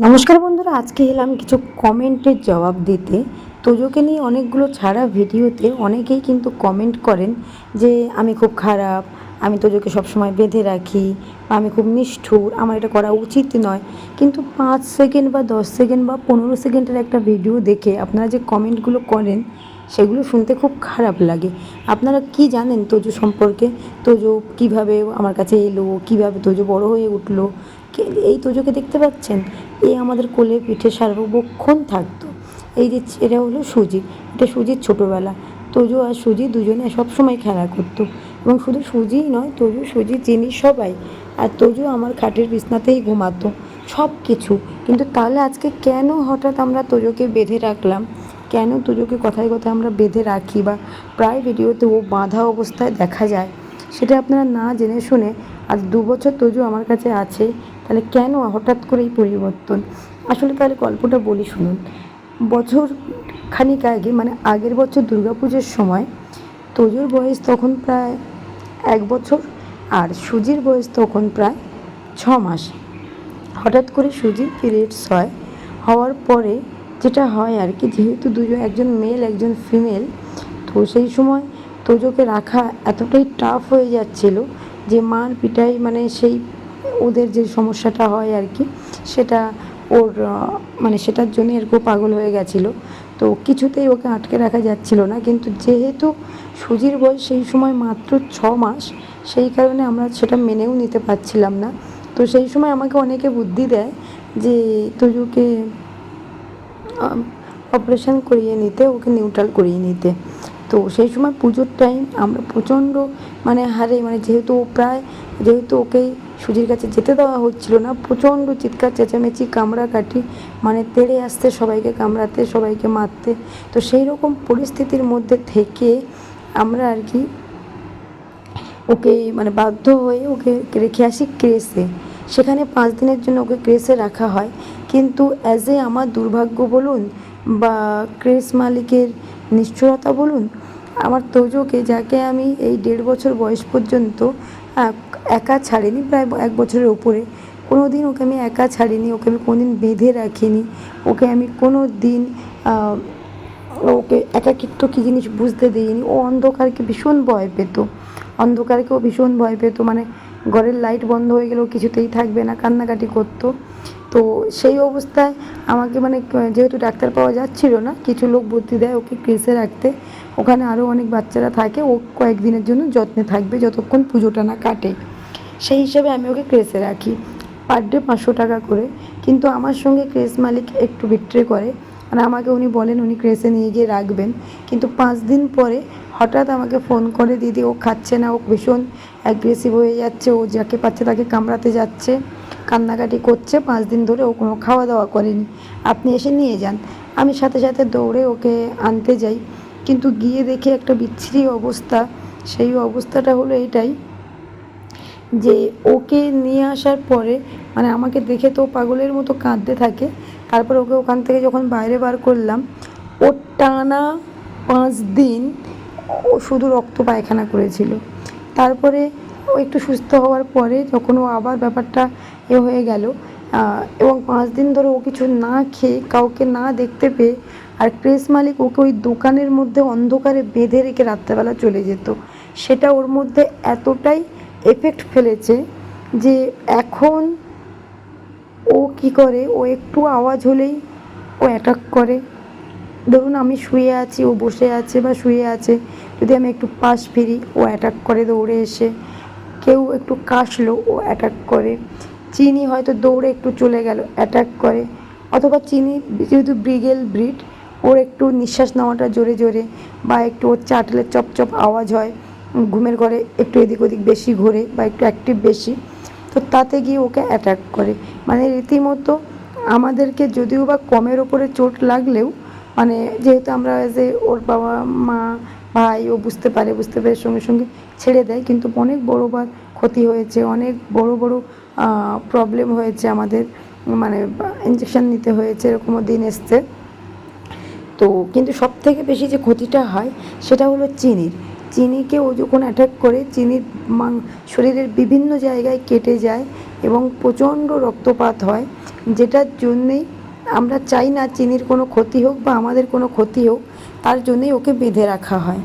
নমস্কার বন্ধুরা, আজকে এলাম কিছু কমেন্টের জবাব দিতে। তোজোকে নিয়ে অনেকগুলো ছাড়া ভিডিওতে অনেকেই কিন্তু কমেন্ট করেন যে আমি খুব খারাপ, আমি তোজোকে সবসময় বেঁধে রাখি, আমি খুব নিষ্ঠুর, আমার এটা করা উচিত নয়। কিন্তু 5 সেকেন্ড বা 10 সেকেন্ড বা 15 সেকেন্ডের একটা ভিডিও দেখে আপনারা যে কমেন্টগুলো করেন সেগুলো শুনতে খুব খারাপ লাগে। আপনারা কি জানেন তোজো সম্পর্কে? তোজো কিভাবে আমার কাছে এলো, কিভাবে তোজো বড় হয়ে উঠলো? এই তোজোকে দেখতে পাচ্ছেন, এই আমাদের কোলে পিঠে সার্বক্ষণ থাকতো। এই যে এটা হলো সুজি, এটা সুজির ছোটোবেলা। তোজো আর সুজি দুজনে সবসময় খেলা করতো, এবং শুধু সুজিই নয়, তোজো, সুজি, চিনি সবাই। আর তোজো আমার খাটের বিছনাতেই ঘুমাতো, সব কিছু। কিন্তু তাহলে আজকে কেন হঠাৎ আমরা তোজোকে বেঁধে রাখলাম, কেন তোজোকে কথায় কথায় আমরা বেঁধে রাখি, বা প্রায় ভিডিওতে ও বাঁধা অবস্থায় দেখা যায়, সেটা আপনারা না জেনে শুনে আজ 2 বছর তোজো আমার কাছে আছে, তাহলে কেন হঠাৎ করে এই পরিবর্তন? আসলে তাহলে গল্পটা বলি, শুনুন। বছর খানিক আগে, মানে আগের বছর দুর্গাপুজোর সময়, তোজোর বয়স তখন প্রায় 1 বছর, আর সুজির বয়স তখন প্রায় 6 মাস। হঠাৎ করে সুজির পিরিয়ডস হয়, হওয়ার পরে যেটা হয় আর কি, যেহেতু দুজন, একজন মেল একজন ফিমেল, তো সেই সময় তোজোকে রাখা এতটাই টাফ হয়ে যাচ্ছিল যে মার পিটাই, মানে সেই ওদের যে সমস্যাটা হয় আর কি, সেটা ওর মানে সেটার জন্য এরকম পাগল হয়ে গেছিলো। তো কিছুতেই ওকে আটকে রাখা যাচ্ছিল না। কিন্তু যেহেতু সুজির বয়স সেই সময় মাত্র 6 মাস, সেই কারণে আমরা সেটা মেনেও নিতে পারছিলাম না। তো সেই সময় আমাকে অনেকে বুদ্ধি দেয় যে তোজোকে অপারেশন করিয়ে নিতে, ওকে নিউট্রাল করিয়ে নিতে। তো সেই সময় পুজোর টাইম আমরা প্রচণ্ড হারে, যেহেতু ওকে সুজির কাছে যেতে দেওয়া হচ্ছিল না, প্রচণ্ড চিৎকার চেঁচামেচি, কামড়াকাটি, তেড়ে আসতে সবাইকে, কামড়াতে সবাইকে, মারতে। তো সেই রকম পরিস্থিতির মধ্যে থেকে আমরা আর কি ওকে বাধ্য হয়ে ওকে রেখে আসি ক্রেসে। সেখানে 5 দিনের জন্য ওকে ক্রেসে রাখা হয়। কিন্তু আমার দুর্ভাগ্য বলুন বা ক্রেস মালিকের নিষ্ঠুরতা বলুন, আমার তোজোকে, যাকে আমি এই 1.5 বছর বয়স পর্যন্ত একা ছাড়িনি, প্রায় 1 বছরের উপরে, কোনো দিন ওকে আমি একা ছাড়িনি, ওকে আমি কোনো দিন বেঁধে রাখিনি, ওকে আমি কোনো দিন ওকে একাকিত্ব কী জিনিস বুঝতে দিইনি। ও অন্ধকারকে ভীষণ ভয় পেত, অন্ধকারকেও ভীষণ ভয় পেত, ঘরের লাইট বন্ধ হয়ে গেলেও কিছুতেই থাকবে না, কান্নাকাটি করতো। তো সেই অবস্থায় আমাকে, যেহেতু ডাক্তার পাওয়া যাচ্ছিল না, কিছু লোক বুদ্ধি দেয় ওকে ক্রেসে রাখতে। ওখানে আরও অনেক বাচ্চারা থাকে, ও কয়েকদিনের জন্য যত্নে থাকবে যতক্ষণ পুজোটা না কাটে। সেই হিসেবে আমি ওকে ক্রেসে রাখি, পার ডে 500 টাকা করে। কিন্তু আমার সঙ্গে ক্রেস মালিক একটু বিট্রে করে, আমাকে উনি বলেন উনি ক্রেসে নিয়ে গিয়ে রাখবেন। কিন্তু 5 দিন পরে হঠাৎ আমাকে ফোন করে, দিদি ও খাচ্ছে না, ও ভীষণ অ্যাগ্রেসিভ হয়ে যাচ্ছে, ও যাকে পাচ্ছে তাকে কামড়াতে যাচ্ছে, কান্নাকাটি করছে, 5 দিন ধরে ও কোনো খাওয়া দাওয়া করেনি, আপনি এসে নিয়ে যান। আমি সাথে সাথে দৌড়ে ওকে আনতে যাই, কিন্তু গিয়ে দেখি একটা বিচ্ছিরি অবস্থা। সেই অবস্থাটা হলো এইটাই যে ওকে নিয়ে আসার পরে, আমাকে দেখে তো পাগলের মতো কাঁদতে থাকে। তারপর ওকে ওখান থেকে যখন বাইরে বার করলাম, ও টানা 5 দিন ও শুধু রক্ত পায়খানা করেছিল। তারপরে ও একটু সুস্থ হওয়ার পরে যখন ও আবার ব্যাপারটা হয়ে গেল, এবং 5 দিন ধরে ও কিছু না খেয়ে, কাউকে না দেখতে পেয়ে, আর ক্রেস মালিক ওকে ওই দোকানের মধ্যে অন্ধকারে বেঁধে রেখে রাত্রেবেলা চলে যেত। সেটা ওর মধ্যে এতটাই এফেক্ট ফেলেছে যে এখন ও কী করে, ও একটু আওয়াজ হলেই ও অ্যাটাক করে। ধরুন আমি শুয়ে আছি, ও বসে আছে বা শুয়ে আছে, যদি আমি একটু পাশ ফিরি ও অ্যাটাক করে দৌড়ে এসে। কেউ একটু কাশলো ও অ্যাটাক করে। চিনি হয়তো দৌড়ে একটু চলে গেল, অ্যাটাক করে। অথবা চিনি যেহেতু ব্রিগেল ব্রিড, ওর একটু নিঃশ্বাস নেওয়াটা জোরে জোরে, বা একটু ওর চাটলে চপচপ আওয়াজ হয়, ঘুমের ঘরে একটু এদিক ওদিক বেশি ঘোরে বা একটু অ্যাক্টিভ বেশি, তো তাতে গিয়ে ওকে অ্যাটাক করে। রীতিমতো আমাদেরকে যদিও বা কমের ওপরে চোট লাগলেও, যেহেতু আমরা ওর বাবা মা ভাই, ও বুঝতে পেরে সঙ্গে সঙ্গে ছেড়ে দেয়, কিন্তু অনেক বড় ক্ষতি হয়েছে, অনেক বড় বড় প্রবলেম হয়েছে আমাদের, ইঞ্জেকশন নিতে হয়েছে, এরকমও দিন এসছে। তো কিন্তু সবথেকে বেশি যে ক্ষতিটা হয় সেটা হলো চিনিকে ও যখন অ্যাটাক করে, চিনির শরীরের বিভিন্ন জায়গায় কেটে যায়, এবং প্রচণ্ড রক্তপাত হয়, যেটার জন্যেই আমরা চাই না চিনির কোনো ক্ষতি হোক বা আমাদের কোনো ক্ষতি হোক, তার জন্যেই ওকে বেঁধে রাখা হয়।